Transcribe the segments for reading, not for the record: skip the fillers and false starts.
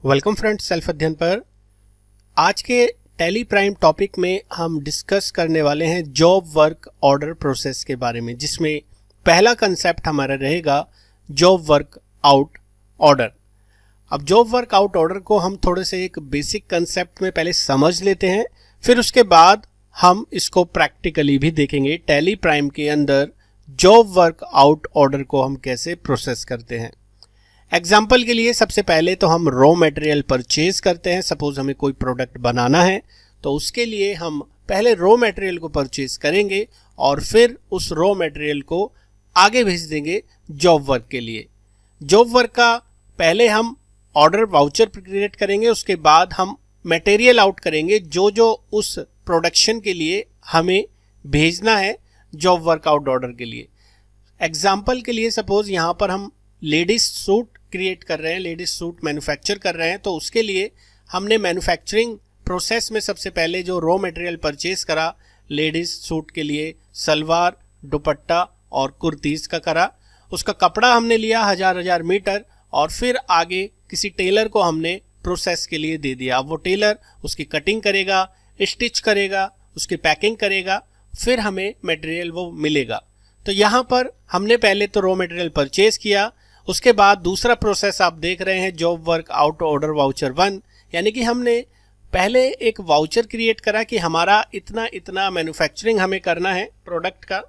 Welcome friends, self अध्ययन पर आज के टैली प्राइम टॉपिक में हम डिस्कस करने वाले हैं जॉब वर्क ऑर्डर प्रोसेस के बारे में, जिसमें पहला कंसेप्ट हमारा रहेगा जॉब वर्क आउट ऑर्डर। अब जॉब वर्क आउट ऑर्डर को हम थोड़े से एक बेसिक कंसेप्ट में पहले समझ लेते हैं, फिर उसके बाद हम इसको प्रैक्टिकली भी देखेंगे। टैली प्राइम के अंदर जॉब वर्क आउट ऑर्डर को हम कैसे प्रोसेस करते हैं। एग्जाम्पल के लिए सबसे पहले तो हम रॉ मटेरियल परचेज करते हैं। सपोज हमें कोई प्रोडक्ट बनाना है तो उसके लिए हम पहले रॉ मटेरियल को परचेज करेंगे और फिर उस रॉ मटेरियल को आगे भेज देंगे जॉब वर्क के लिए। जॉब वर्क का पहले हम ऑर्डर वाउचर क्रिएट करेंगे, उसके बाद हम मटेरियल आउट करेंगे जो जो उस प्रोडक्शन के लिए हमें भेजना है जॉब वर्क आउट ऑर्डर के लिए। एग्जाम्पल के लिए सपोज यहाँ पर हम लेडीज सूट क्रिएट कर रहे हैं, लेडीज सूट मैन्युफैक्चर कर रहे हैं, तो उसके लिए हमने मैन्युफैक्चरिंग प्रोसेस में सबसे पहले जो रॉ मटेरियल परचेज करा लेडीज सूट के लिए सलवार, दुपट्टा और कुर्तीज़ का करा। उसका कपड़ा हमने लिया हजार मीटर और फिर आगे किसी टेलर को हमने प्रोसेस के लिए दे दिया। अब वो टेलर उसकी कटिंग करेगा, स्टिच करेगा, उसकी पैकिंग करेगा, फिर हमें मटेरियल वो मिलेगा। तो यहाँ पर हमने पहले तो रॉ मटेरियल परचेज किया, उसके बाद दूसरा प्रोसेस आप देख रहे हैं job work out order voucher 1, यानी कि हमने पहले एक वाउचर क्रिएट करा कि हमारा इतना इतना मैन्युफैक्चरिंग हमें करना है प्रोडक्ट का।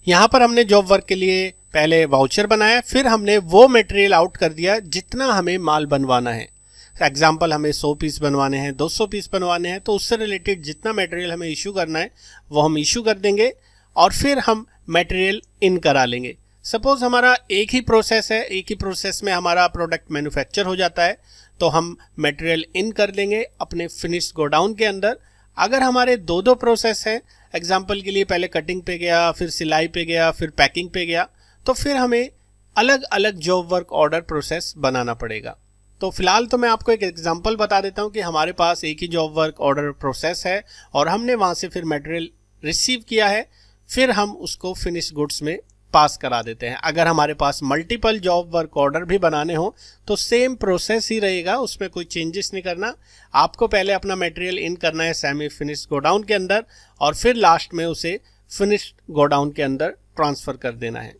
यहाँ पर हमने जॉब वर्क के लिए पहले वाउचर बनाया, फिर हमने वो मटेरियल आउट कर दिया जितना हमें माल बनवाना है। एग्जाम्पल हमें 100 पीस बनवाने हैं, 200 पीस बनवाने हैं, तो उससे रिलेटेड जितना मटेरियल हमें इशू करना है वो हम इशू कर देंगे और फिर हम मटेरियल इन करा लेंगे। सपोज हमारा एक ही प्रोसेस है, एक ही प्रोसेस में हमारा प्रोडक्ट मैन्युफैक्चर हो जाता है, तो हम मटेरियल इन कर देंगे अपने फिनिश गोडाउन के अंदर। अगर हमारे दो दो प्रोसेस हैं, एग्जाम्पल के लिए पहले कटिंग पे गया, फिर सिलाई पे गया, फिर पैकिंग पे गया, तो फिर हमें अलग अलग जॉब वर्क ऑर्डर प्रोसेस बनाना पड़ेगा। तो फिलहाल तो मैं आपको एक एग्जाम्पल बता देता हूँ कि हमारे पास एक ही जॉब वर्क ऑर्डर प्रोसेस है और हमने वहाँ से फिर मटेरियल रिसीव किया है, फिर हम उसको फिनिश गुड्स में पास करा देते हैं। अगर हमारे पास मल्टीपल जॉब वर्क ऑर्डर भी बनाने हो तो सेम प्रोसेस ही रहेगा, उसमें कोई चेंजेस नहीं करना। आपको पहले अपना मटेरियल इन करना है सेमी फिनिश गोडाउन के अंदर और फिर लास्ट में उसे फिनिश गोडाउन के अंदर ट्रांसफ़र कर देना है।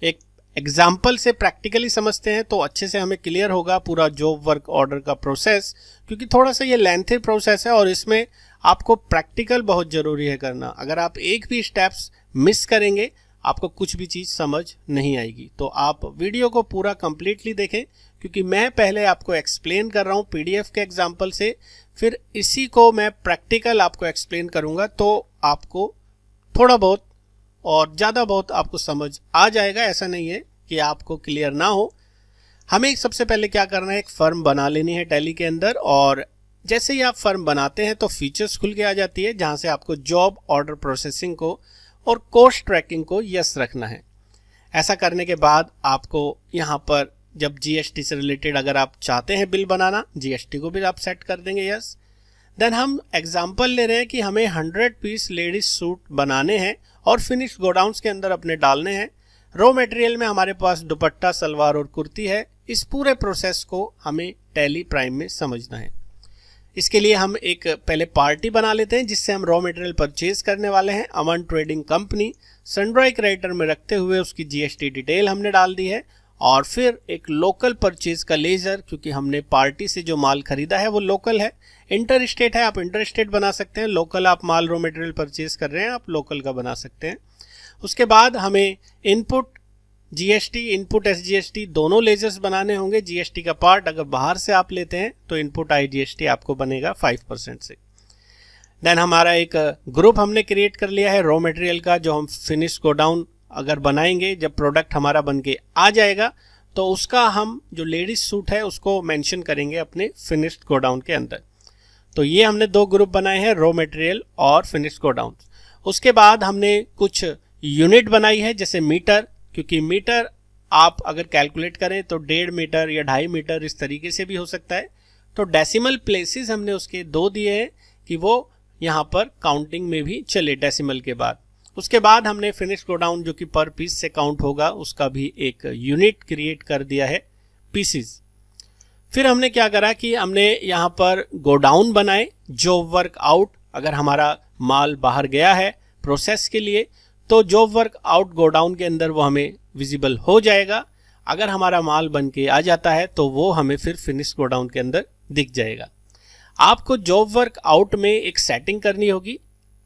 एक एग्जाम्पल से प्रैक्टिकली समझते हैं तो अच्छे से हमें क्लियर होगा पूरा जॉब वर्क ऑर्डर का प्रोसेस, क्योंकि थोड़ा सा ये लेंथी प्रोसेस है और इसमें आपको प्रैक्टिकल बहुत ज़रूरी है करना। अगर आप एक भी स्टेप्स मिस करेंगे आपको कुछ भी चीज़ समझ नहीं आएगी। तो आप वीडियो को पूरा कंप्लीटली देखें, क्योंकि मैं पहले आपको एक्सप्लेन कर रहा हूँ पीडीएफ के एग्जाम्पल से, फिर इसी को मैं प्रैक्टिकल आपको एक्सप्लेन करूँगा, तो आपको थोड़ा बहुत और ज़्यादा बहुत आपको समझ आ जाएगा। ऐसा नहीं है कि आपको क्लियर ना हो। हमें सबसे पहले क्या करना है, एक फर्म बना लेनी है टैली के अंदर, और जैसे ही आप फर्म बनाते हैं तो फीचर्स खुल के आ जाती है जहाँ से आपको जॉब ऑर्डर प्रोसेसिंग को और कॉस्ट ट्रैकिंग को यस रखना है। ऐसा करने के बाद आपको यहाँ पर जब जीएसटी से रिलेटेड अगर आप चाहते हैं बिल बनाना, जीएसटी को भी आप सेट कर देंगे यस। देन हम एग्जांपल ले रहे हैं कि हमें 100 पीस लेडीज सूट बनाने हैं और फिनिश गोडाउन्स के अंदर अपने डालने हैं। रॉ मटेरियल में हमारे पास दुपट्टा, सलवार और कुर्ती है। इस पूरे प्रोसेस को हमें टैली प्राइम में समझना है। इसके लिए हम एक पहले पार्टी बना लेते हैं जिससे हम रॉ मटेरियल परचेज करने वाले हैं। अमन ट्रेडिंग कंपनी सनड्राई क्रेडिटर में रखते हुए उसकी जीएसटी डिटेल हमने डाल दी है, और फिर एक लोकल परचेज का लेजर, क्योंकि हमने पार्टी से जो माल खरीदा है वो लोकल है। इंटर स्टेट है, आप इंटर स्टेट बना सकते हैं। लोकल आप माल रॉ मटेरियल परचेज कर रहे हैं, आप लोकल का बना सकते हैं। उसके बाद हमें इनपुट जीएसटी, इनपुट एसजीएसटी दोनों लेजर्स बनाने होंगे। जीएसटी का पार्ट अगर बाहर से आप लेते हैं तो इनपुट आईजीएसटी आपको बनेगा 5% से। देन हमारा एक ग्रुप हमने क्रिएट कर लिया है रॉ मटेरियल का, जो हम फिनिश गोडाउन अगर बनाएंगे, जब प्रोडक्ट हमारा बन के आ जाएगा तो उसका हम जो लेडीज सूट है उसको मेंशन करेंगे अपने फिनिश्ड गोडाउन के अंदर। तो ये हमने दो ग्रुप बनाए हैं, रॉ मटेरियल और फिनिश्ड गोडाउन। उसके बाद हमने कुछ यूनिट बनाई है, जैसे मीटर, क्योंकि मीटर आप अगर कैलकुलेट करें तो 1.5 मीटर या 2.5 मीटर इस तरीके से भी हो सकता है। तो डेसिमल प्लेसेस हमने उसके 2 दिए हैं कि वो यहाँ पर काउंटिंग में भी चले डेसिमल के बाद। उसके बाद हमने फिनिश गोडाउन जो कि पर पीस से काउंट होगा उसका भी एक यूनिट क्रिएट कर दिया है, पीसीज। फिर हमने क्या करा कि हमने यहाँ पर गोडाउन बनाए, जॉब वर्क आउट। अगर हमारा माल बाहर गया है प्रोसेस के लिए तो जॉब वर्क आउट गोडाउन के अंदर वो हमें विजिबल हो जाएगा। अगर हमारा माल बन के आ जाता है तो वो हमें फिर फिनिश गोडाउन के अंदर दिख जाएगा। आपको जॉब वर्क आउट में एक सेटिंग करनी होगी।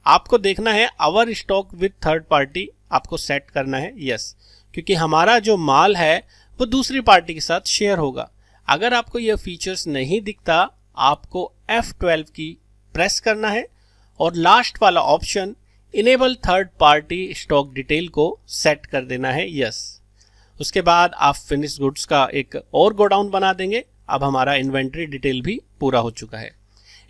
आपको देखना है our stock with third party, आपको सेट करना है यस, क्योंकि हमारा जो माल है वो दूसरी पार्टी के साथ शेयर होगा। अगर आपको यह फीचर्स नहीं दिखता, आपको F12 की प्रेस करना है और लास्ट वाला option enable third party stock detail को सेट कर देना है यस। उसके बाद आप फिनिश गुड्स का एक और गोडाउन बना देंगे। अब हमारा इन्वेंट्री डिटेल भी पूरा हो चुका है।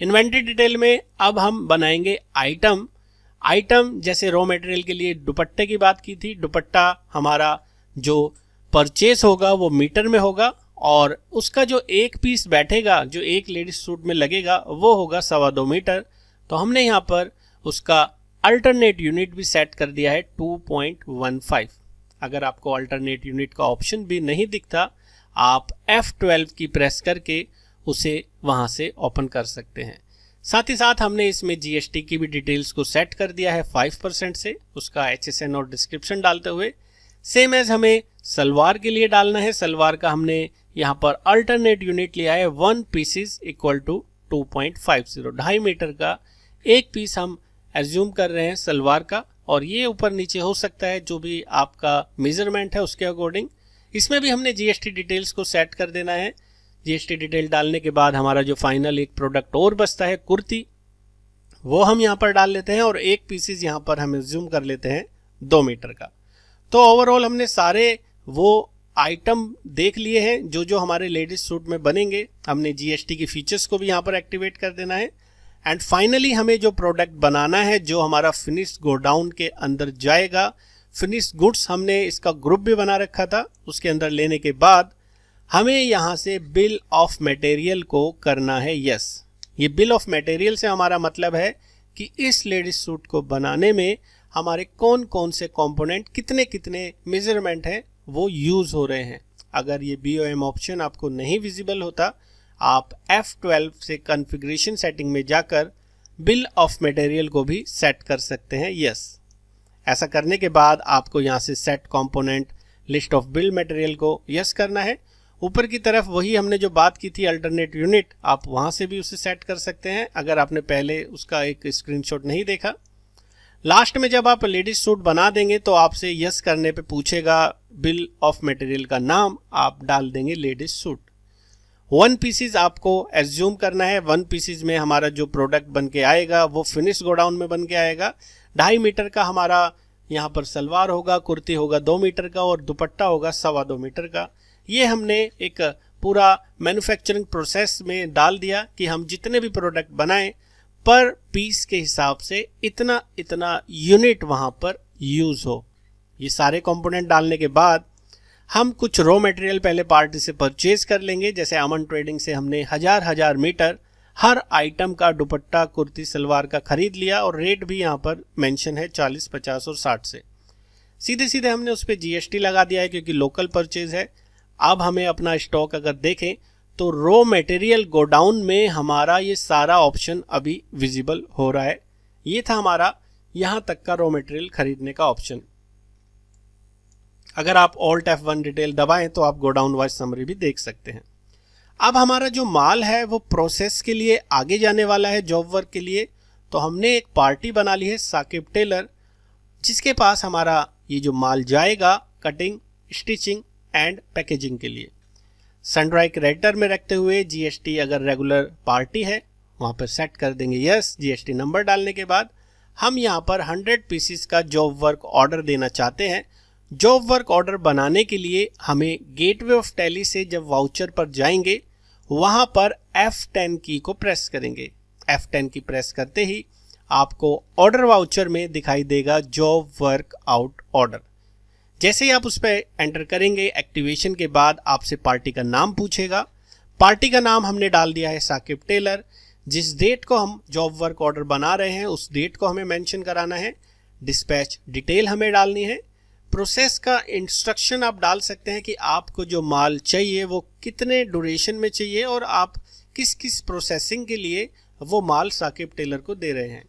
इन्वेंट्री डिटेल में अब हम बनाएंगे आइटम जैसे रॉ मटेरियल के लिए दुपट्टे की बात की थी। दुपट्टा हमारा जो परचेस होगा वो मीटर में होगा और उसका जो एक पीस बैठेगा, जो एक लेडीज सूट में लगेगा, वो होगा 2.25 मीटर। तो हमने यहाँ पर उसका अल्टरनेट यूनिट भी सेट कर दिया है 2.15। अगर आपको अल्टरनेट यूनिट का ऑप्शन भी नहीं दिखता, आप F12 की प्रेस करके उसे वहां से ओपन कर सकते हैं। साथ ही साथ हमने इसमें GST की भी डिटेल्स को सेट कर दिया है 5% से, उसका HSN और डिस्क्रिप्शन डालते हुए। सेम एज हमें सलवार के लिए डालना है। सलवार का हमने यहाँ पर अल्टरनेट यूनिट लिया है 1 पीसेस इक्वल टू 2.50, 2.5 मीटर का एक पीस हम एज्यूम कर रहे हैं सलवार का, और ये ऊपर नीचे हो सकता है जो भी आपका मेजरमेंट है उसके अकॉर्डिंग। इसमें भी हमने GST डिटेल्स को सेट कर देना है। GST डिटेल डालने के बाद हमारा जो फाइनल एक प्रोडक्ट और बचता है कुर्ती, वो हम यहाँ पर डाल लेते हैं और एक पीसेस यहाँ पर हम एज्यूम कर लेते हैं 2 मीटर का। तो ओवरऑल हमने सारे वो आइटम देख लिए हैं जो जो हमारे लेडीज सूट में बनेंगे। हमने GST की फीचर्स को भी यहाँ पर एक्टिवेट कर देना है एंड फाइनली हमें जो प्रोडक्ट बनाना है जो हमारा फिनिश गोडाउन के अंदर जाएगा। फिनिश गुड्स हमने इसका ग्रुप भी बना रखा था, उसके अंदर लेने के बाद हमें यहाँ से बिल ऑफ मटेरियल को करना है यस। ये बिल ऑफ मटेरियल से हमारा मतलब है कि इस लेडीज सूट को बनाने में हमारे कौन कौन से कंपोनेंट, कितने कितने मेजरमेंट हैं वो यूज हो रहे हैं। अगर ये BOM ऑप्शन आपको नहीं विजिबल होता, आप F12 से कॉन्फ़िगरेशन सेटिंग में जाकर बिल ऑफ मटेरियल को भी सेट कर सकते हैं यस। ऐसा करने के बाद आपको यहाँ से set component list of bill material को यस करना है। ऊपर की तरफ वही हमने जो बात की थी अल्टरनेट यूनिट, आप वहाँ से भी उसे सेट कर सकते हैं अगर आपने पहले उसका एक स्क्रीनशॉट नहीं देखा। लास्ट में जब आप लेडीज सूट बना देंगे तो आपसे यस करने पे पूछेगा बिल ऑफ मटेरियल का नाम, आप डाल देंगे लेडीज सूट। 1 पीसेस आपको एज्यूम करना है। 1 पीसेस में हमारा जो प्रोडक्ट बन के आएगा वो फिनिश गोडाउन में बन के आएगा। 2.5 मीटर का हमारा यहाँ पर सलवार होगा, कुर्ती होगा 2 मीटर का और दुपट्टा होगा 2.25 मीटर का। ये हमने एक पूरा मैन्युफैक्चरिंग प्रोसेस में डाल दिया कि हम जितने भी प्रोडक्ट बनाएं पर पीस के हिसाब से इतना इतना यूनिट वहां पर यूज हो। ये सारे कंपोनेंट डालने के बाद हम कुछ रॉ मटेरियल पहले पार्टी से परचेज कर लेंगे। जैसे अमन ट्रेडिंग से हमने हजार मीटर हर आइटम का दुपट्टा, कुर्ती, सलवार का खरीद लिया और रेट भी यहाँ पर मेंशन है 40, 50 और 60 से। सीधे सीधे हमने उस पर GST लगा दिया है क्योंकि लोकल परचेज है। अब हमें अपना स्टॉक अगर देखें तो रॉ मटेरियल गोडाउन में हमारा ये सारा ऑप्शन अभी विजिबल हो रहा है। ये था हमारा यहाँ तक का रॉ मटेरियल खरीदने का ऑप्शन। अगर आप Alt F1 डिटेल दबाएं तो आप गोडाउन वाइज समरी भी देख सकते हैं। अब हमारा जो माल है वो प्रोसेस के लिए आगे जाने वाला है जॉब वर्क के लिए। तो हमने एक पार्टी बना ली है साकिब टेलर, जिसके पास हमारा ये जो माल जाएगा कटिंग, स्टिचिंग एंड पैकेजिंग के लिए। सनड्राई क्रेडिटर में रखते हुए GST अगर रेगुलर पार्टी है वहाँ पर सेट कर देंगे यस। GST नंबर डालने के बाद हम यहाँ पर 100 पीसीस का जॉब वर्क ऑर्डर देना चाहते हैं। जॉब वर्क ऑर्डर बनाने के लिए हमें गेटवे ऑफ टैली से जब वाउचर पर जाएंगे वहाँ पर F10 की को प्रेस करेंगे। F10 की प्रेस करते ही आपको ऑर्डर वाउचर में दिखाई देगा जॉब वर्क आउट ऑर्डर। जैसे ही आप उस पर एंटर करेंगे, एक्टिवेशन के बाद आपसे पार्टी का नाम पूछेगा। पार्टी का नाम हमने डाल दिया है साकिब टेलर। जिस डेट को हम जॉब वर्क ऑर्डर बना रहे हैं उस डेट को हमें मेंशन कराना है। डिस्पैच डिटेल हमें डालनी है। प्रोसेस का इंस्ट्रक्शन आप डाल सकते हैं कि आपको जो माल चाहिए वो कितने ड्यूरेशन में चाहिए और आप किस किस प्रोसेसिंग के लिए वो माल साकिब टेलर को दे रहे हैं।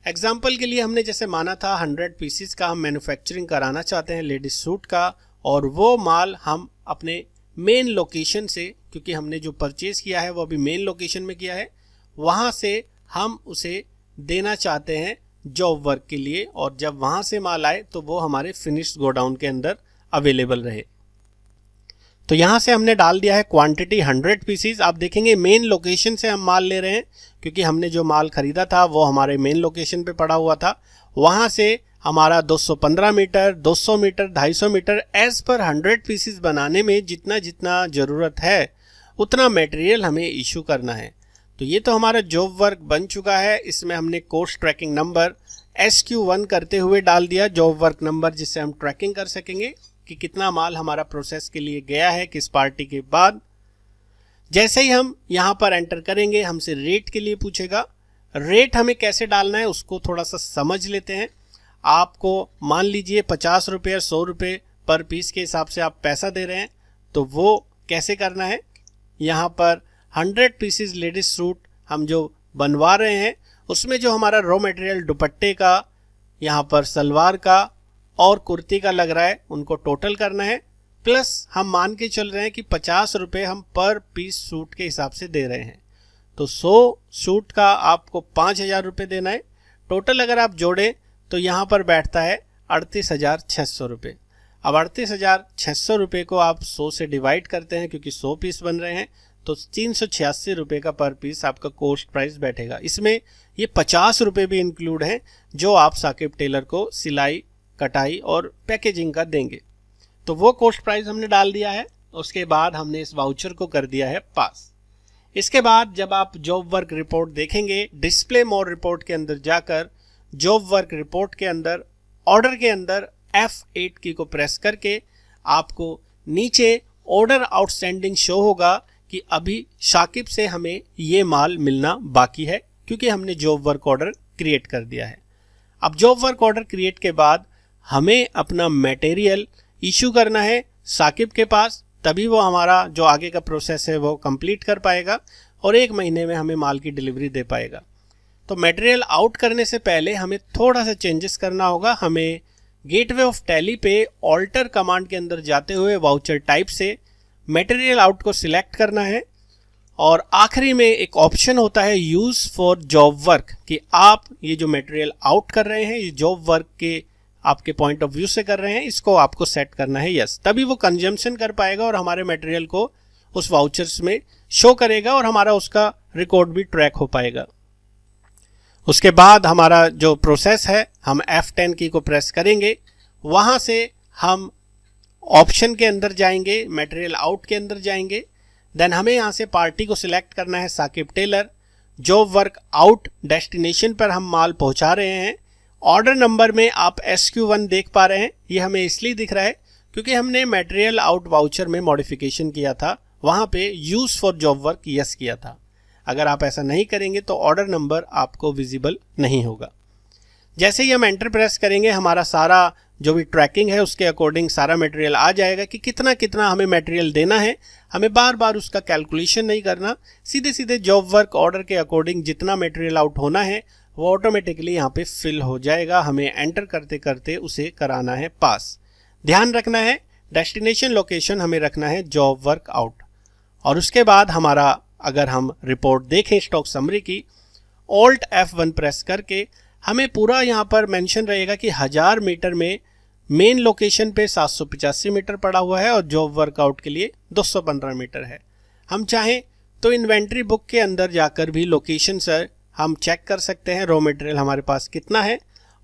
एग्जाम्पल के लिए हमने जैसे माना था 100 पीसीस का हम मैन्युफैक्चरिंग कराना चाहते हैं लेडीज सूट का, और वो माल हम अपने मेन लोकेशन से, क्योंकि हमने जो परचेज किया है वो अभी मेन लोकेशन में किया है, वहाँ से हम उसे देना चाहते हैं जॉब वर्क के लिए, और जब वहाँ से माल आए तो वो हमारे फिनिश्ड गोडाउन के अंदर अवेलेबल रहे। तो यहाँ से हमने डाल दिया है क्वांटिटी 100 पीसीज। आप देखेंगे मेन लोकेशन से हम माल ले रहे हैं, क्योंकि हमने जो माल खरीदा था वो हमारे मेन लोकेशन पे पड़ा हुआ था। वहाँ से हमारा 215 metre, 200 metre, 250 metre, as per 100 PCs बनाने में जितना जितना ज़रूरत है उतना मटेरियल हमें इशू करना है। तो ये तो हमारा जॉब वर्क बन चुका है। इसमें हमने कोस्ट ट्रैकिंग नंबर SQ1 करते हुए डाल दिया जॉब वर्क नंबर, जिससे हम ट्रैकिंग कर सकेंगे कि कितना माल हमारा प्रोसेस के लिए गया है किस पार्टी के बाद। जैसे ही हम यहाँ पर एंटर करेंगे हमसे रेट के लिए पूछेगा। रेट हमें कैसे डालना है उसको थोड़ा सा समझ लेते हैं। आपको मान लीजिए 50 रुपये 100 रुपये पर पीस के हिसाब से आप पैसा दे रहे हैं, तो वो कैसे करना है। यहाँ पर 100 पीसेस लेडीज सूट हम जो बनवा रहे हैं उसमें जो हमारा रॉ मटेरियल दुपट्टे का, यहाँ पर सलवार का और कुर्ती का लग रहा है उनको टोटल करना है, प्लस हम मान के चल रहे हैं कि 50 रुपये हम पर पीस सूट के हिसाब से दे रहे हैं। तो 100 सूट का आपको 5000 रुपये देना है। टोटल अगर आप जोड़ें तो यहाँ पर बैठता है 38,600 रुपये। अब 38,600 रुपये को आप 100 से डिवाइड करते हैं, क्योंकि 100 पीस बन रहे हैं, तो 386 रुपये का पर पीस आपका कॉस्ट प्राइस बैठेगा। इसमें ये 50 रुपये भी इंक्लूड हैं जो आप साकिब टेलर को सिलाई, कटाई और पैकेजिंग का देंगे। तो वो कॉस्ट प्राइस हमने डाल दिया है। उसके बाद हमने इस वाउचर को कर दिया है पास। इसके बाद जब आप जॉब वर्क रिपोर्ट देखेंगे, डिस्प्ले मोड रिपोर्ट के अंदर जाकर जॉब वर्क रिपोर्ट के अंदर ऑर्डर के अंदर F8 की को प्रेस करके आपको नीचे ऑर्डर आउटस्टैंडिंग शो होगा कि अभी साकिब से हमें ये माल मिलना बाकी है, क्योंकि हमने जॉब वर्क ऑर्डर क्रिएट कर दिया है। अब जॉब वर्क ऑर्डर क्रिएट के बाद हमें अपना मटेरियल इशू करना है साकिब के पास, तभी वो हमारा जो आगे का प्रोसेस है वो कंप्लीट कर पाएगा और 1 महीने में हमें माल की डिलीवरी दे पाएगा। तो मटेरियल आउट करने से पहले हमें थोड़ा सा चेंजेस करना होगा। हमें गेटवे ऑफ टैली पे ऑल्टर कमांड के अंदर जाते हुए वाउचर टाइप से मटेरियल आउट को सिलेक्ट करना है, और आखिरी में एक ऑप्शन होता है यूज फॉर जॉब वर्क, कि आप ये जो मटेरियल आउट कर रहे हैं ये जॉब वर्क के आपके पॉइंट ऑफ व्यू से कर रहे हैं, इसको आपको सेट करना है यस। तभी वो कंजम्पशन कर पाएगा और हमारे मटेरियल को उस वाउचर्स में शो करेगा और हमारा उसका रिकॉर्ड भी ट्रैक हो पाएगा। उसके बाद हमारा जो प्रोसेस है, हम F10 की को प्रेस करेंगे, वहाँ से हम ऑप्शन के अंदर जाएंगे, मटेरियल आउट के अंदर जाएंगे, देन हमें यहाँ से पार्टी को सिलेक्ट करना है साकिब टेलर। जॉब वर्क आउट डेस्टिनेशन पर हम माल पहुँचा रहे हैं। ऑर्डर नंबर में आप SQ1 देख पा रहे हैं, ये हमें इसलिए दिख रहा है क्योंकि हमने मटेरियल आउट वाउचर में मॉडिफिकेशन किया था, वहाँ पे use for job work yes किया था। अगर आप ऐसा नहीं करेंगे तो ऑर्डर नंबर आपको विजिबल नहीं होगा। जैसे ही हम एंटर प्रेस करेंगे हमारा सारा जो भी ट्रैकिंग है उसके अकॉर्डिंग सारा मटेरियल आ जाएगा कि कितना कितना हमें मटेरियल देना है। हमें बार बार उसका कैलकुलेशन नहीं करना, सीधे सीधे जॉब वर्क ऑर्डर के अकॉर्डिंग जितना मटेरियल आउट होना है वो ऑटोमेटिकली यहाँ पे फिल हो जाएगा। हमें एंटर करते करते उसे कराना है पास। ध्यान रखना है डेस्टिनेशन लोकेशन हमें रखना है जॉब वर्क आउट। और उसके बाद हमारा अगर हम रिपोर्ट देखें स्टॉक समरी की, ऑल्ट F1 प्रेस करके हमें पूरा यहाँ पर मेंशन रहेगा कि 1000 मीटर में मेन लोकेशन पे 785 मीटर पड़ा हुआ है और जॉब वर्कआउट के लिए 215 मीटर है। हम चाहें तो इन्वेंट्री बुक के अंदर जाकर भी लोकेशन से हम चेक कर सकते हैं रॉ मटेरियल हमारे पास कितना है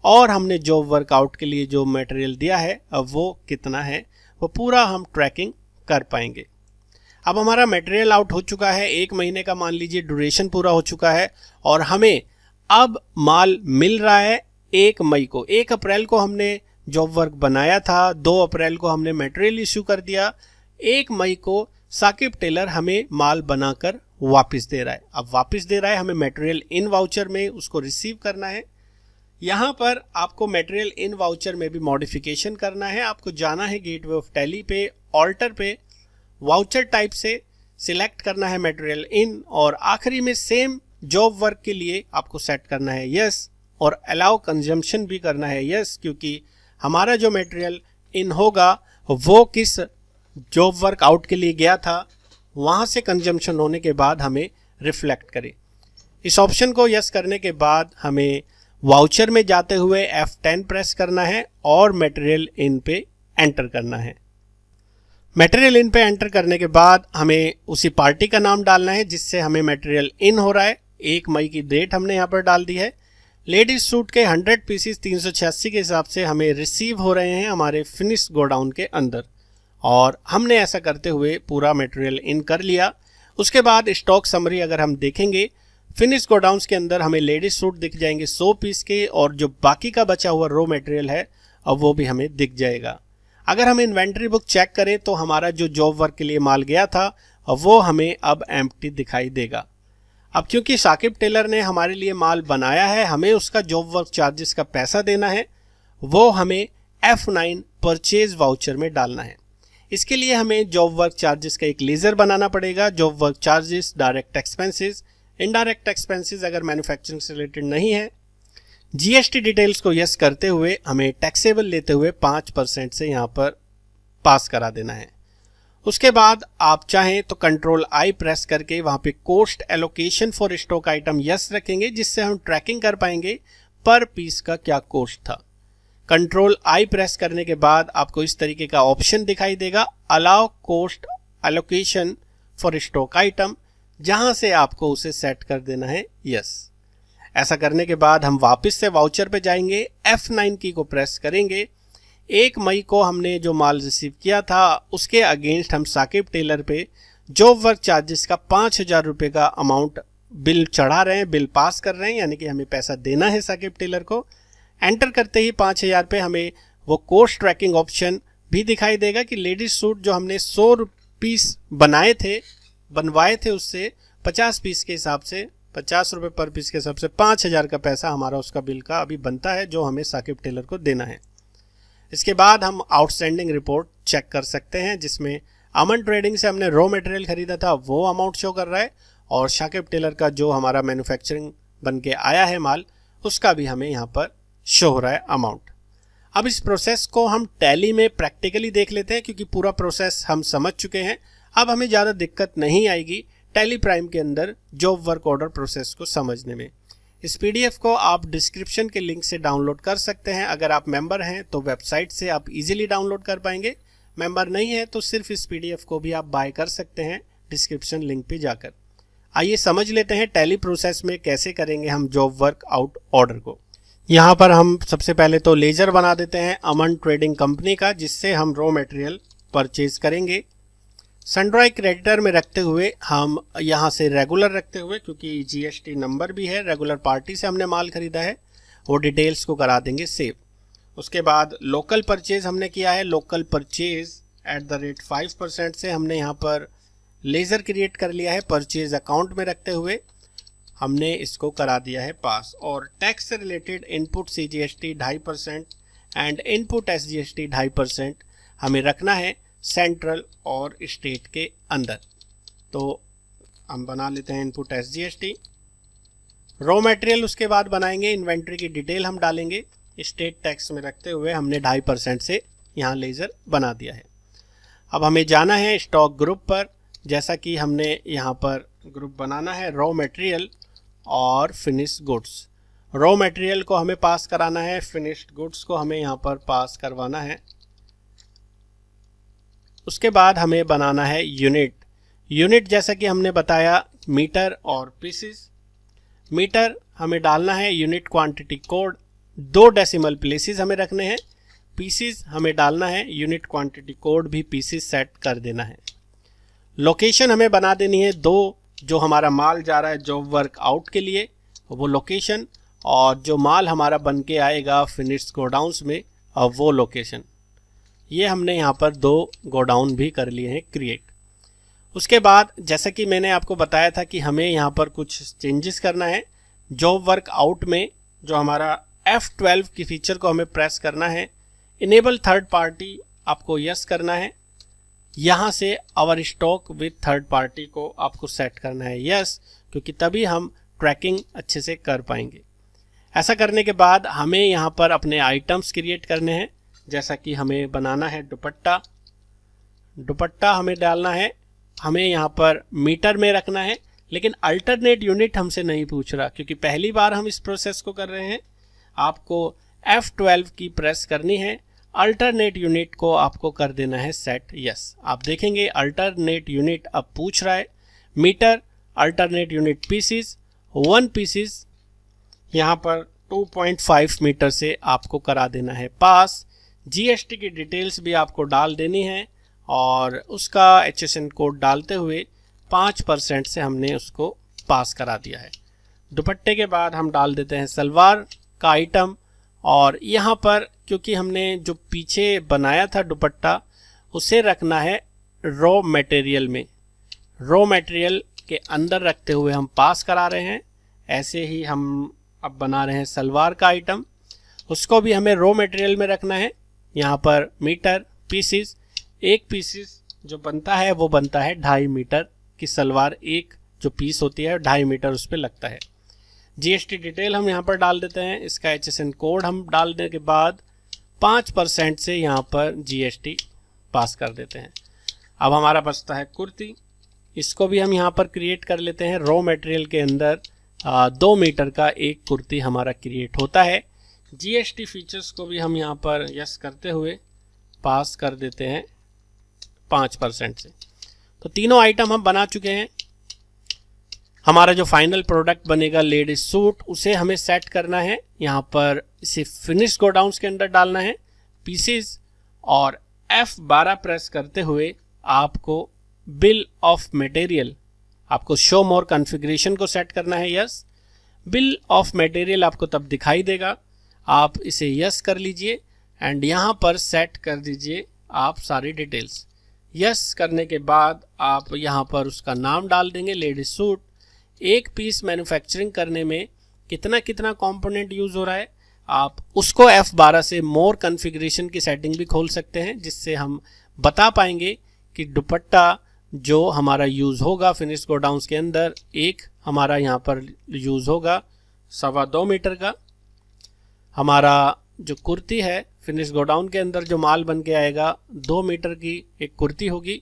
और हमने जॉब वर्कआउट के लिए जो मटेरियल दिया है अब वो कितना है, वो पूरा हम ट्रैकिंग कर पाएंगे। अब हमारा मटेरियल आउट हो चुका है, 1 महीने का मान लीजिए ड्यूरेशन पूरा हो चुका है और हमें अब माल मिल रहा है 1 मई को। 1 अप्रैल को हमने जॉब वर्क बनाया था, 2 अप्रैल को हमने मटेरियल इश्यू कर दिया, 1 मई को साकिब टेलर हमें माल बनाकर वापस दे रहा है। अब वापस दे रहा है, हमें मटेरियल इन वाउचर में उसको रिसीव करना है। यहाँ पर आपको मटेरियल इन वाउचर में भी मॉडिफिकेशन करना है। आपको जाना है गेटवे ऑफ टैली पे, ऑल्टर पे, वाउचर टाइप से सिलेक्ट करना है मटेरियल इन, और आखिरी में सेम जॉब वर्क के लिए आपको सेट करना है यस, और अलाउ कंजम्पशन भी करना है यस, क्योंकि हमारा जो मटेरियल इन होगा वो किस जॉब वर्क आउट के लिए गया था वहाँ से कंजम्पशन होने के बाद हमें रिफ्लेक्ट करे। इस ऑप्शन को यस करने के बाद हमें वाउचर में जाते हुए F10 प्रेस करना है और मटेरियल इन पे एंटर करना है। मटेरियल इन पे एंटर करने के बाद हमें उसी पार्टी का नाम डालना है जिससे हमें मटेरियल इन हो रहा है। 1 मई की डेट हमने यहाँ पर डाल दी है। लेडीज सूट के 100 पीसीस 386 के हिसाब से हमें रिसीव हो रहे हैं हमारे फिनिश गोडाउन के अंदर, और हमने ऐसा करते हुए पूरा मटेरियल इन कर लिया। उसके बाद स्टॉक समरी अगर हम देखेंगे, फिनिश गोडाउन्स के अंदर हमें लेडीज सूट दिख जाएंगे 100 पीस के, और जो बाकी का बचा हुआ रो मटेरियल है अब वो भी हमें दिख जाएगा। अगर हम इन्वेंट्री बुक चेक करें तो हमारा जो जॉब वर्क के लिए माल गया था वो हमें अब एम्प्टी दिखाई देगा। अब क्योंकि साकिब टेलर ने हमारे लिए माल बनाया है, हमें उसका जॉब वर्क चार्जेस का पैसा देना है, वो हमें F9 परचेज वाउचर में डालना है। इसके लिए हमें जॉब वर्क चार्जेस का एक लेजर बनाना पड़ेगा। Job work charges, direct expenses, indirect expenses अगर मैन्युफैक्चरिंग से रिलेटेड नहीं है। जीएसटी डिटेल्स को यस करते हुए हमें टैक्सेबल लेते हुए 5% से यहाँ पर पास करा देना है। उसके बाद आप चाहें तो कंट्रोल आई प्रेस करके वहाँ पे cost allocation for stock item yes रखेंगे, जिससे हम ट्रैकिंग कर पाएंगे पर पीस का क्या कोस्ट था। कंट्रोल आई प्रेस करने के बाद आपको इस तरीके का ऑप्शन दिखाई देगा, allow cost allocation for stock item, जहां से आपको उसे सेट कर देना है यस। ऐसा करने के बाद हम वापस से वाउचर पे जाएंगे, F9 की को प्रेस करेंगे। 1 मई को हमने जो माल रिसीव किया था उसके अगेंस्ट हम साकिब टेलर पे जॉब वर्क चार्जेस का 5,000 रुपये का अमाउंट बिल चढ़ा रहे हैं, बिल पास कर रहे हैं, यानी कि हमें पैसा देना है साकिब टेलर को। एंटर करते ही 5,000 पे हमें वो कोस्ट ट्रैकिंग ऑप्शन भी दिखाई देगा कि लेडीज सूट जो हमने 100 पीस बनवाए थे उससे 50 पीस के हिसाब से 50 रुपये पर पीस के हिसाब से 5,000 का पैसा हमारा उसका बिल का अभी बनता है, जो हमें साकिब टेलर को देना है। इसके बाद हम आउटस्टैंडिंग रिपोर्ट चेक कर सकते हैं, जिसमें अमन ट्रेडिंग से हमने रॉ मटेरियल खरीदा था वो अमाउंट शो कर रहा है, और साकिब टेलर का जो हमारा मैन्युफैक्चरिंग बन के आया है माल उसका भी हमें यहाँ पर शो हो रहा है अमाउंट। अब इस प्रोसेस को हम टैली में प्रैक्टिकली देख लेते हैं, क्योंकि पूरा प्रोसेस हम समझ चुके हैं। अब हमें ज़्यादा दिक्कत नहीं आएगी टैली प्राइम के अंदर जॉब वर्क ऑर्डर प्रोसेस को समझने में। इस पीडीएफ को आप डिस्क्रिप्शन के लिंक से डाउनलोड कर सकते हैं। अगर आप मेंबर हैं तो वेबसाइट से आप इजीली डाउनलोड कर पाएंगे, मेंबर नहीं है तो सिर्फ इस पीडीएफ को भी आप बाय कर सकते हैं डिस्क्रिप्शन लिंक पे जाकर। आइए समझ लेते हैं टैली प्रोसेस में कैसे करेंगे हम जॉब वर्क आउट ऑर्डर को। यहाँ पर हम सबसे पहले तो लेजर बना देते हैं अमन ट्रेडिंग कंपनी का, जिससे हम रॉ मटेरियल परचेज करेंगे। सनड्राई क्रेडिटर में रखते हुए हम यहाँ से रेगुलर रखते हुए, क्योंकि जीएसटी नंबर भी है, रेगुलर पार्टी से हमने माल खरीदा है, वो डिटेल्स को करा देंगे सेव। उसके बाद लोकल परचेज हमने किया है, लोकल परचेज @5% से हमने यहाँ पर लेज़र क्रिएट कर लिया है। परचेज अकाउंट में रखते हुए हमने इसको करा दिया है पास। और टैक्स से related input CGST 2.5% and input SGST 2.5% हमें रखना है सेंट्रल और स्टेट के अंदर। तो हम बना लेते हैं इनपुट SGST। रॉ मटेरियल उसके बाद बनाएंगे, इन्वेंट्री की डिटेल हम डालेंगे, स्टेट टैक्स में रखते हुए हमने 2.5% से यहाँ लेज़र बना दिया है। अब हमें जाना है स्टॉक ग्रुप पर, जैसा कि हमने यहाँ पर ग्रुप बनाना है रॉ मटेरियल और फिनिश गुड्स। रॉ मटेरियल को हमें पास कराना है, फिनिश्ड गुड्स को हमें यहाँ पर पास करवाना है। उसके बाद हमें बनाना है यूनिट जैसा कि हमने बताया मीटर और पीसेस। मीटर हमें डालना है unit quantity code, 2 decimal places हमें रखने हैं। पीसेस हमें डालना है यूनिट क्वांटिटी कोड भी पीसेस सेट कर देना है। लोकेशन हमें बना देनी है 2, जो हमारा माल जा रहा है जॉब वर्क आउट के लिए वो लोकेशन, और जो माल हमारा बन के आएगा फिनिश्ड गोडाउन्स में वो लोकेशन। ये हमने यहाँ पर 2 गोडाउन भी कर लिए हैं क्रिएट। उसके बाद जैसा कि मैंने आपको बताया था कि हमें यहाँ पर कुछ चेंजेस करना है। जॉब वर्क आउट में जो हमारा F12 की फीचर को हमें प्रेस करना है। इनेबल थर्ड पार्टी आपको यस करना है। यहाँ से our stock with third party को आपको सेट करना है यस, क्योंकि तभी हम ट्रैकिंग अच्छे से कर पाएंगे। ऐसा करने के बाद हमें यहाँ पर अपने आइटम्स क्रिएट करने हैं। जैसा कि हमें बनाना है दुपट्टा हमें डालना है, हमें यहाँ पर मीटर में रखना है, लेकिन अल्टरनेट यूनिट हमसे नहीं पूछ रहा क्योंकि पहली बार हम इस प्रोसेस को कर रहे हैं। आपको F12 की प्रेस करनी है, अल्टरनेट यूनिट को आपको कर देना है सेट यस। आप देखेंगे अल्टरनेट यूनिट अब पूछ रहा है metre, alternate unit pieces, 1 pieces यहाँ पर 2.5 मीटर से आपको करा देना है पास। जीएसटी की डिटेल्स भी आपको डाल देनी है और उसका HSN कोड डालते हुए 5% से हमने उसको पास करा दिया है। दुपट्टे के बाद हम डाल देते हैं सलवार का आइटम, और यहाँ पर क्योंकि हमने जो पीछे बनाया था दुपट्टा उसे रखना है रॉ मटेरियल में, रॉ मटेरियल के अंदर रखते हुए हम पास करा रहे हैं। ऐसे ही हम अब बना रहे हैं सलवार का आइटम, उसको भी हमें रॉ मटेरियल में रखना है। यहाँ पर मीटर पीसीस, एक पीसीस जो बनता है वो बनता है 2.5 मीटर की सलवार, एक जो पीस होती है 2.5 मीटर उस पर लगता है। जीएसटी डिटेल हम यहाँ पर डाल देते हैं, इसका HSN कोड हम डालने के बाद 5% से यहाँ पर जीएसटी पास कर देते हैं। अब हमारा बचता है कुर्ती, इसको भी हम यहाँ पर क्रिएट कर लेते हैं। रॉ मटेरियल के अंदर 2 मीटर का एक कुर्ती हमारा क्रिएट होता है। जीएसटी फीचर्स को भी हम यहाँ पर यस करते हुए पास कर देते हैं 5% से। तो तीनों आइटम हम बना चुके हैं। हमारा जो फाइनल प्रोडक्ट बनेगा लेडीज सूट, उसे हमें सेट करना है। यहाँ पर इसे फिनिश गोडाउन्स के अंदर डालना है पीसेस, और F12 प्रेस करते हुए आपको बिल ऑफ मटेरियल, आपको शो मोर कॉन्फ़िगरेशन को सेट करना है यस। बिल ऑफ मटेरियल आपको तब दिखाई देगा, आप इसे यस कर लीजिए एंड यहाँ पर सेट कर दीजिए आप सारी डिटेल्स। यस करने के बाद आप यहाँ पर उसका नाम डाल देंगे लेडीज सूट। एक पीस मैन्युफैक्चरिंग करने में कितना कितना कंपोनेंट यूज़ हो रहा है, आप उसको F12 से मोर कॉन्फ़िगरेशन की सेटिंग भी खोल सकते हैं, जिससे हम बता पाएंगे कि दुपट्टा जो हमारा यूज़ होगा फिनिश गोडाउन्स के अंदर, एक हमारा यहाँ पर यूज़ होगा 2.25 मीटर का। हमारा जो कुर्ती है फिनिश गोडाउन के अंदर जो माल बन के आएगा 2 मीटर की एक कुर्ती होगी,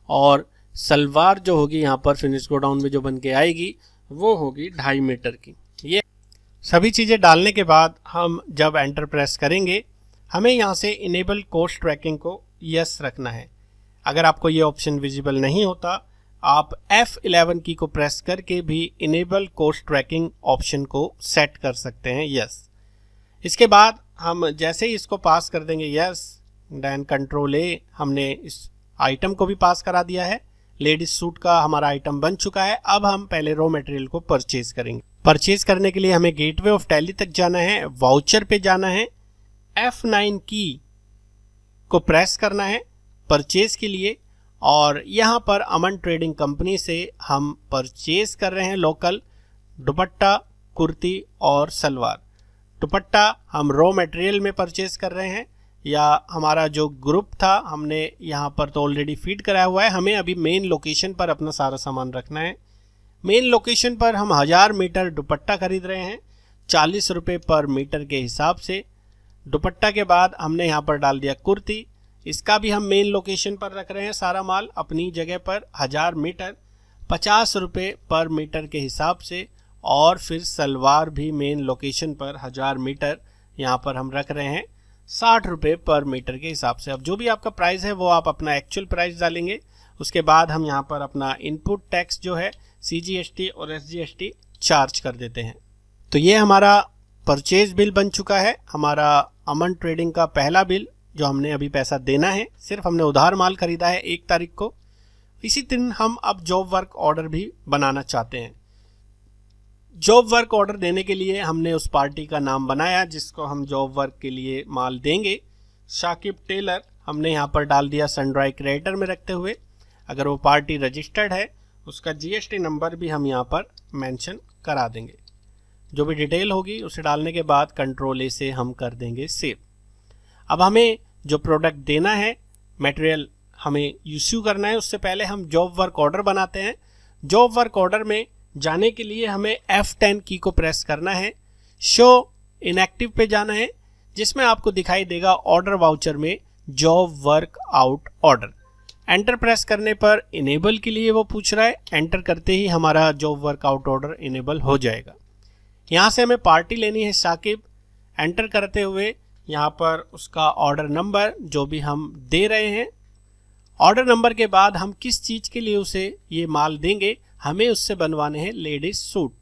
और सलवार जो होगी यहाँ पर फिनिश गोडाउन में जो बन के आएगी वो होगी 2.5 मीटर की। ये सभी चीज़ें डालने के बाद हम जब एंटर प्रेस करेंगे, हमें यहाँ से इनेबल कॉस्ट ट्रैकिंग को यस रखना है। अगर आपको ये ऑप्शन विजिबल नहीं होता, आप F11 की को प्रेस करके भी इनेबल कॉस्ट ट्रैकिंग ऑप्शन को सेट कर सकते हैं यस। इसके बाद हम जैसे ही इसको पास कर देंगे यस, देन कंट्रोल A, हमने इस आइटम को भी पास करा दिया है। लेडीज सूट का हमारा आइटम बन चुका है। अब हम पहले रॉ मटेरियल को परचेज करेंगे। परचेज करने के लिए हमें गेटवे ऑफ टैली तक जाना है, वाउचर पे जाना है, F9 की को प्रेस करना है परचेज के लिए, और यहाँ पर अमन ट्रेडिंग कंपनी से हम परचेज कर रहे हैं लोकल दुपट्टा, कुर्ती और सलवार। दुपट्टा हम रॉ मटेरियल में परचेज कर रहे हैं, या हमारा जो ग्रुप था हमने यहाँ पर तो ऑलरेडी फीड कराया हुआ है। हमें अभी मेन लोकेशन पर अपना सारा सामान रखना है। मेन लोकेशन पर हम 1000 मीटर दुपट्टा खरीद रहे हैं 40 रुपये पर मीटर के हिसाब से। दुपट्टा के बाद हमने यहाँ पर डाल दिया कुर्ती, इसका भी हम मेन लोकेशन पर रख रहे हैं सारा माल अपनी जगह पर 1000 मीटर 50 रुपये पर मीटर के हिसाब से, और फिर सलवार भी मेन लोकेशन पर 1000 मीटर यहाँ पर हम रख रहे हैं 60 रुपये पर मीटर के हिसाब से। अब जो भी आपका प्राइस है वो आप अपना एक्चुअल प्राइस डालेंगे। उसके बाद हम यहाँ पर अपना इनपुट टैक्स जो है CGST और SGST चार्ज कर देते हैं। तो ये हमारा परचेज बिल बन चुका है, हमारा अमन ट्रेडिंग का पहला बिल जो हमने अभी पैसा देना है। सिर्फ हमने उधार माल खरीदा है 1 तारीख को। इसी दिन हम अब जॉब वर्क ऑर्डर भी बनाना चाहते हैं। जॉब वर्क ऑर्डर देने के लिए हमने उस पार्टी का नाम बनाया जिसको हम जॉब वर्क के लिए माल देंगे। शाकिब टेलर हमने यहाँ पर डाल दिया सनड्राई क्रिएटर में रखते हुए। अगर वो पार्टी रजिस्टर्ड है उसका GST नंबर भी हम यहाँ पर मेंशन करा देंगे। जो भी डिटेल होगी उसे डालने के बाद कंट्रोल ए से हम कर देंगे सेव। अब हमें जो प्रोडक्ट देना है, मटेरियल हमें इश्यू करना है, उससे पहले हम जॉब वर्क ऑर्डर बनाते हैं। जॉब वर्क ऑर्डर में जाने के लिए हमें F10 की को प्रेस करना है, शो इनएक्टिव पे जाना है, जिसमें आपको दिखाई देगा ऑर्डर वाउचर में job work out order. Enter press करने पर इनेबल के लिए वो पूछ रहा है, एंटर करते ही हमारा job work out order enable हो जाएगा। यहाँ से हमें पार्टी लेनी है साकिब। एंटर करते हुए यहाँ पर उसका ऑर्डर नंबर जो भी हम दे रहे हैं, ऑर्डर नंबर के बाद हम किस चीज़ के लिए उसे ये माल देंगे, हमें उससे बनवाने हैं लेडीज सूट।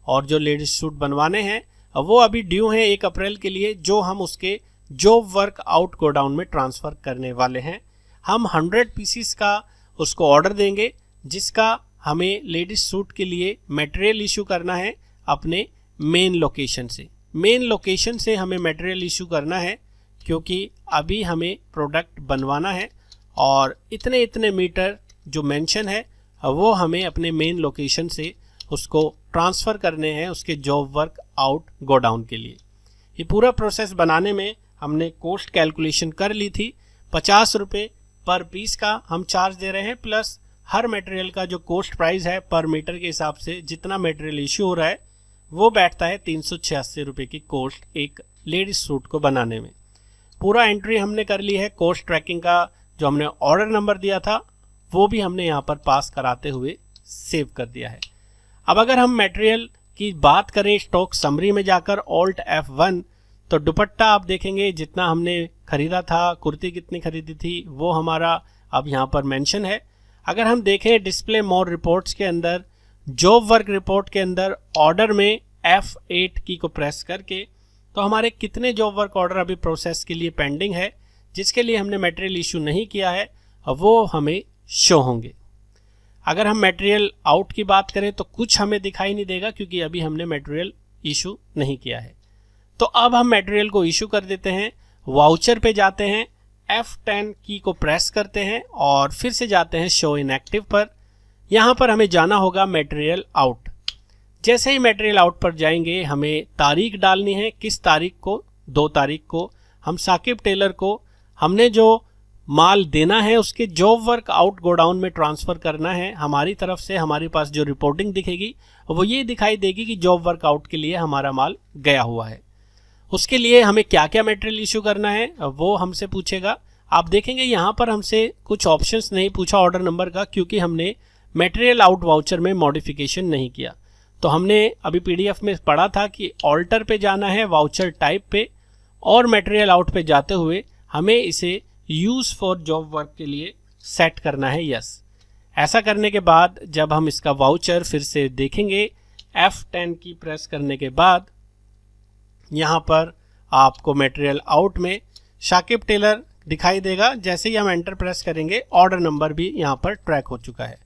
और जो लेडीज सूट बनवाने हैं वो अभी ड्यू हैं 1 अप्रैल के लिए, जो हम उसके जॉब वर्क आउट गोडाउन में ट्रांसफ़र करने वाले हैं। हम 100 पीसीस का उसको ऑर्डर देंगे, जिसका हमें लेडीज सूट के लिए मटेरियल इशू करना है अपने मेन लोकेशन से। मेन लोकेशन से हमें मटेरियल इशू करना है, क्योंकि अभी हमें प्रोडक्ट बनवाना है और इतने इतने मीटर जो मेंशन है वो हमें अपने मेन लोकेशन से उसको ट्रांसफ़र करने हैं उसके जॉब वर्क आउट गोडाउन के लिए। ये पूरा प्रोसेस बनाने में हमने कॉस्ट कैलकुलेशन कर ली थी। 50 रुपये पर पीस का हम चार्ज दे रहे हैं, प्लस हर मटेरियल का जो कॉस्ट प्राइस है पर मीटर के हिसाब से जितना मटेरियल इशू हो रहा है वो बैठता है 386 रुपये की कॉस्ट एक लेडीज सूट को बनाने में। पूरा एंट्री हमने कर ली है। कॉस्ट ट्रैकिंग का जो हमने ऑर्डर नंबर दिया था वो भी हमने यहाँ पर पास कराते हुए सेव कर दिया है। अब अगर हम मटेरियल की बात करें स्टॉक समरी में जाकर ऑल्ट F1, तो दुपट्टा आप देखेंगे जितना हमने खरीदा था, कुर्ती कितनी खरीदी थी वो हमारा अब यहाँ पर मेंशन है। अगर हम देखें डिस्प्ले मोर रिपोर्ट्स के अंदर, जॉब वर्क रिपोर्ट के अंदर ऑर्डर में F8 की को प्रेस करके, तो हमारे कितने जॉब वर्क ऑर्डर अभी प्रोसेस के लिए पेंडिंग है, जिसके लिए हमने मटेरियल इशू नहीं किया है, वो हमें शो होंगे। अगर हम मटेरियल आउट की बात करें तो कुछ हमें दिखाई नहीं देगा, क्योंकि अभी हमने मटेरियल इशू नहीं किया है। तो अब हम मटेरियल को इशू कर देते हैं। वाउचर पे जाते हैं, F10 की को प्रेस करते हैं और फिर से जाते हैं शो इनएक्टिव पर। यहाँ पर हमें जाना होगा मटेरियल आउट। जैसे ही मटेरियल आउट पर जाएंगे हमें तारीख डालनी है, किस तारीख को, 2 तारीख को हम साकिब टेलर को हमने जो माल देना है उसके जॉब वर्क आउट गोडाउन में ट्रांसफ़र करना है। हमारी तरफ से हमारे पास जो रिपोर्टिंग दिखेगी वो ये दिखाई देगी कि जॉब वर्क आउट के लिए हमारा माल गया हुआ है। उसके लिए हमें क्या क्या मटेरियल इशू करना है वो हमसे पूछेगा। आप देखेंगे यहाँ पर हमसे कुछ ऑप्शंस नहीं पूछा ऑर्डर नंबर का, क्योंकि हमने मटेरियल आउट वाउचर में मॉडिफिकेशन नहीं किया। तो हमने अभी PDF में पढ़ा था कि ऑल्टर पे जाना है, वाउचर टाइप पे, और मटेरियल आउट पे जाते हुए हमें इसे यूज़ फॉर जॉब वर्क के लिए सेट करना है, यस। ऐसा करने के बाद जब हम इसका वाउचर फिर से देखेंगे, F10 की प्रेस करने के बाद यहाँ पर आपको मटेरियल आउट में साकिब टेलर दिखाई देगा। जैसे ही हम एंटर प्रेस करेंगे ऑर्डर नंबर भी यहाँ पर ट्रैक हो चुका है।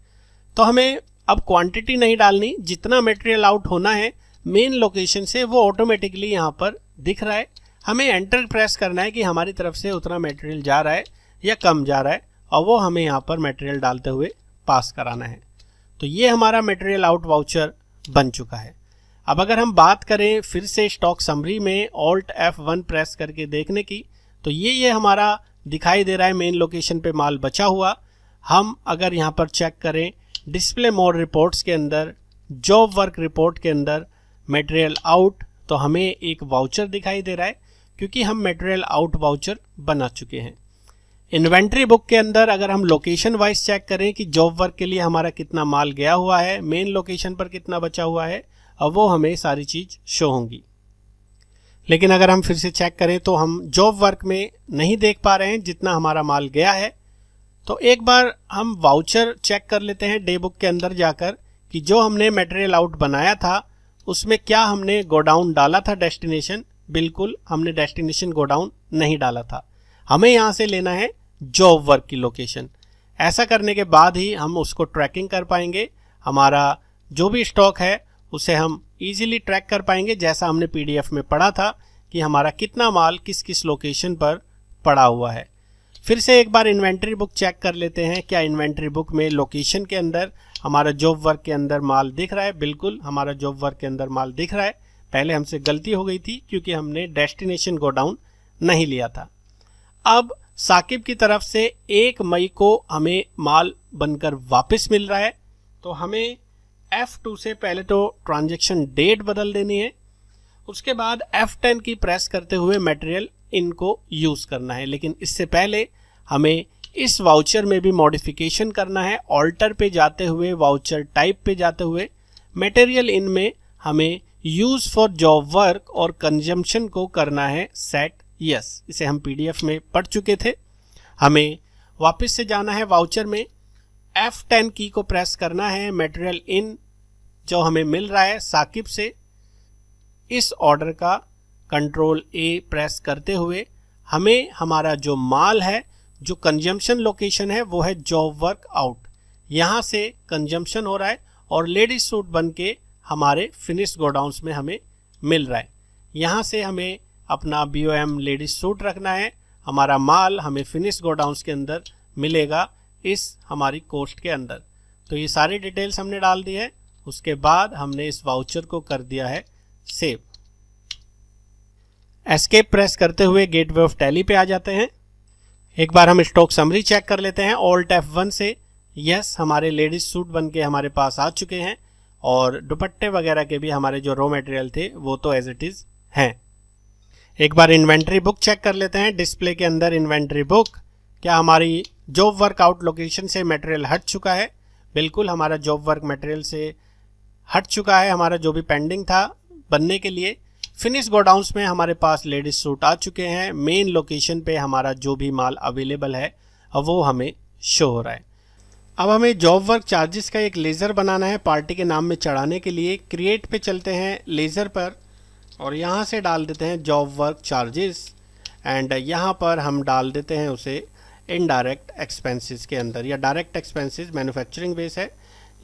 तो हमें अब क्वांटिटी नहीं डालनी, जितना मटेरियल आउट होना है मेन लोकेशन से वो ऑटोमेटिकली यहाँ पर दिख रहा है। हमें एंटर प्रेस करना है कि हमारी तरफ से उतना मटेरियल जा रहा है या कम जा रहा है, और वो हमें यहाँ पर मटेरियल डालते हुए पास कराना है। तो ये हमारा मटेरियल आउट वाउचर बन चुका है। अब अगर हम बात करें फिर से स्टॉक समरी में ऑल्ट F1 प्रेस करके देखने की, तो ये हमारा दिखाई दे रहा है मेन लोकेशन पे माल बचा हुआ। हम अगर यहाँ पर चेक करें डिस्प्ले मोड रिपोर्ट्स के अंदर, जॉब वर्क रिपोर्ट के अंदर मटेरियल आउट, तो हमें एक वाउचर दिखाई दे रहा है, क्योंकि हम मटेरियल आउट वाउचर बना चुके हैं। इन्वेंट्री बुक के अंदर अगर हम लोकेशन वाइज चेक करें कि जॉब वर्क के लिए हमारा कितना माल गया हुआ है, मेन लोकेशन पर कितना बचा हुआ है, और वो हमें सारी चीज़ शो होंगी। लेकिन अगर हम फिर से चेक करें तो हम जॉब वर्क में नहीं देख पा रहे हैं जितना हमारा माल गया है। तो एक बार हम वाउचर चेक कर लेते हैं डे बुक के अंदर जाकर कि जो हमने मटेरियल आउट बनाया था उसमें क्या हमने गोडाउन डाला था डेस्टिनेशन। बिल्कुल हमने डेस्टिनेशन गोडाउन नहीं डाला था। हमें यहाँ से लेना है जॉब वर्क की लोकेशन। ऐसा करने के बाद ही हम उसको ट्रैकिंग कर पाएंगे। हमारा जो भी स्टॉक है उसे हम इजीली ट्रैक कर पाएंगे, जैसा हमने PDF में पढ़ा था कि हमारा कितना माल किस किस लोकेशन पर पड़ा हुआ है। फिर से एक बार इन्वेंट्री बुक चेक कर लेते हैं, क्या इन्वेंट्री बुक में लोकेशन के अंदर हमारा जॉब वर्क के अंदर माल दिख रहा है। बिल्कुल हमारा जॉब वर्क के अंदर माल दिख रहा है। पहले हमसे गलती हो गई थी क्योंकि हमने डेस्टिनेशन गोडाउन नहीं लिया था। अब साकिब की तरफ से 1 मई को हमें माल बनकर वापस मिल रहा है, तो हमें F2 से पहले तो ट्रांजैक्शन डेट बदल देनी है, उसके बाद F10 की प्रेस करते हुए मटेरियल इनको यूज़ करना है। लेकिन इससे पहले हमें इस वाउचर में भी मॉडिफिकेशन करना है। ऑल्टर पे जाते हुए, वाउचर टाइप पे जाते हुए, मटेरियल इन में हमें यूज़ फॉर जॉब वर्क और कंजम्पशन को करना है सेट यस। इसे हम PDF में पढ़ चुके थे। हमें वापस से जाना है वाउचर में, F10 की को प्रेस करना है। मटेरियल इन जो हमें मिल रहा है साकिब से, इस ऑर्डर का कंट्रोल A प्रेस करते हुए हमें हमारा जो माल है, जो कंजम्पशन लोकेशन है वो है जॉब वर्क आउट। यहाँ से कंजम्पशन हो रहा है और लेडीज सूट बन के हमारे फिनिश गोडाउन्स में हमें मिल रहा है। यहाँ से हमें अपना BOM लेडीज सूट रखना है। हमारा माल हमें फिनिश गोडाउन्स के अंदर मिलेगा इस हमारी कोस्ट के अंदर। तो ये सारी डिटेल्स हमने डाल दी है। उसके बाद हमने इस वाउचर को कर दिया है सेव। एस्केप प्रेस करते हुए गेटवे ऑफ टैली पे आ जाते हैं। एक बार हम स्टॉक समरी चेक कर लेते हैं। ऑल्ट F1 से यस, हमारे लेडीज सूट बन के हमारे पास आ चुके हैं और दुपट्टे वगैरह के भी हमारे जो रॉ मटेरियल थे वो तो एज इट इज़ हैं। एक बार इन्वेंट्री बुक चेक कर लेते हैं। डिस्प्ले के अंदर इन्वेंट्री बुक, क्या हमारी जॉब वर्क आउट लोकेशन से मटेरियल हट चुका है? बिल्कुल, हमारा जॉब वर्क मटेरियल से हट चुका है। हमारा जो भी पेंडिंग था बनने के लिए, फिनिश गोडाउन्स में हमारे पास लेडीज सूट आ चुके हैं। मेन लोकेशन पे हमारा जो भी माल अवेलेबल है वो हमें शो हो रहा है। अब हमें जॉब वर्क चार्जेस का एक लेज़र बनाना है पार्टी के नाम में चढ़ाने के लिए। क्रिएट पे चलते हैं लेज़र पर और यहाँ से डाल देते हैं जॉब वर्क चार्जेस एंड यहाँ पर हम डाल देते हैं उसे इनडायरेक्ट एक्सपेंसेस के अंदर, या डायरेक्ट एक्सपेंसेस मैन्युफैक्चरिंग बेस है।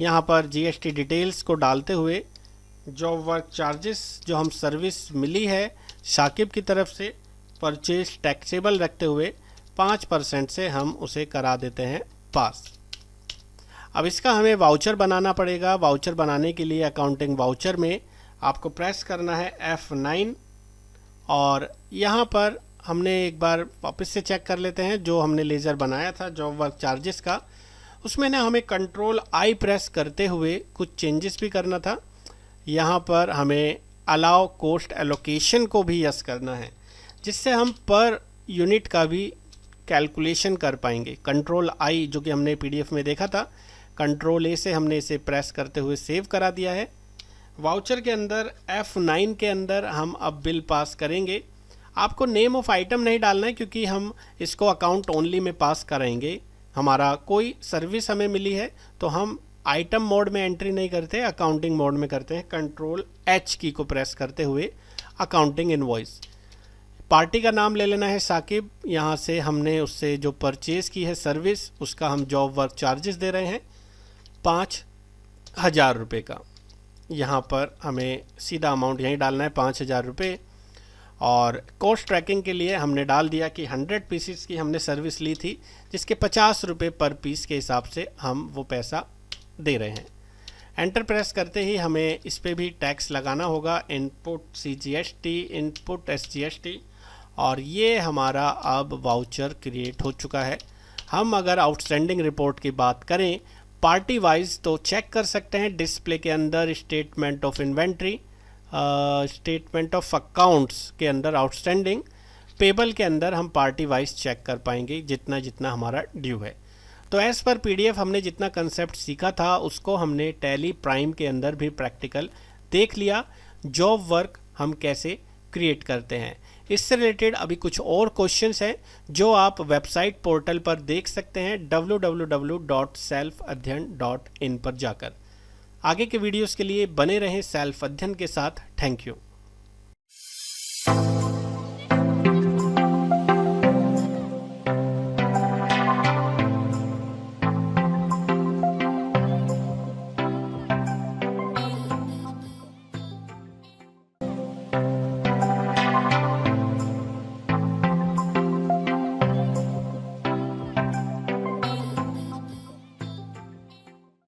यहाँ पर GST डिटेल्स को डालते हुए जॉब वर्क चार्जेस जो हम सर्विस मिली है साकिब की तरफ से परचेज टैक्सेबल रखते हुए 5% से हम उसे करा देते हैं पास। अब इसका हमें वाउचर बनाना पड़ेगा। वाउचर बनाने के लिए अकाउंटिंग वाउचर में आपको प्रेस करना है F9 और यहाँ पर हमने एक बार वापस से चेक कर लेते हैं जो हमने लेज़र बनाया था जॉब वर्क चार्जेस का, उसमें ना हमें कंट्रोल I प्रेस करते हुए कुछ चेंजेस भी करना था। यहाँ पर हमें अलाउ कोस्ट एलोकेशन को भी यस करना है, जिससे हम पर यूनिट का भी कैलकुलेशन कर पाएंगे। कंट्रोल I जो कि हमने PDF में देखा था, कंट्रोल A से हमने इसे प्रेस करते हुए सेव करा दिया है। वाउचर के अंदर F9 के अंदर हम अब बिल पास करेंगे। आपको नेम ऑफ आइटम नहीं डालना है क्योंकि हम इसको अकाउंट ओनली में पास कराएंगे। हमारा कोई सर्विस हमें मिली है तो हम आइटम मोड में एंट्री नहीं करते, अकाउंटिंग मोड में करते हैं। कंट्रोल H की को प्रेस करते हुए अकाउंटिंग इनवॉइस। पार्टी का नाम ले लेना है साकिब। यहाँ से हमने उससे जो परचेज़ की है सर्विस, उसका हम जॉब वर्क चार्जेस दे रहे हैं 5,000 रुपये का। यहाँ पर हमें सीधा अमाउंट यहीं डालना है 5,000 रुपये। और कॉस्ट ट्रैकिंग के लिए हमने डाल दिया कि 100 पीसीस की हमने सर्विस ली थी, जिसके 50 रुपये पर पीस के हिसाब से हम वो पैसा दे रहे हैं। एंटर प्रेस करते ही हमें इस पर भी टैक्स लगाना होगा, इनपुट CGST, इनपुट SGST। और ये हमारा अब वाउचर क्रिएट हो चुका है। हम अगर आउटस्टैंडिंग रिपोर्ट की बात करें पार्टी वाइज तो चेक कर सकते हैं डिस्प्ले के अंदर statement of inventory, statement of accounts के अंदर आउटस्टैंडिंग, पेबल के अंदर हम पार्टी वाइज चेक कर पाएंगे जितना जितना हमारा ड्यू है। तो एज़ पर PDF हमने जितना कंसेप्ट सीखा था उसको हमने टैली प्राइम के अंदर भी प्रैक्टिकल देख लिया। जॉब वर्क हम कैसे क्रिएट करते हैं, इससे रिलेटेड अभी कुछ और क्वेश्चंस हैं जो आप वेबसाइट पोर्टल पर देख सकते हैं www.selfadhyan.in पर जाकर। आगे के वीडियोस के लिए बने रहें सेल्फ अध्ययन के साथ। Thank you.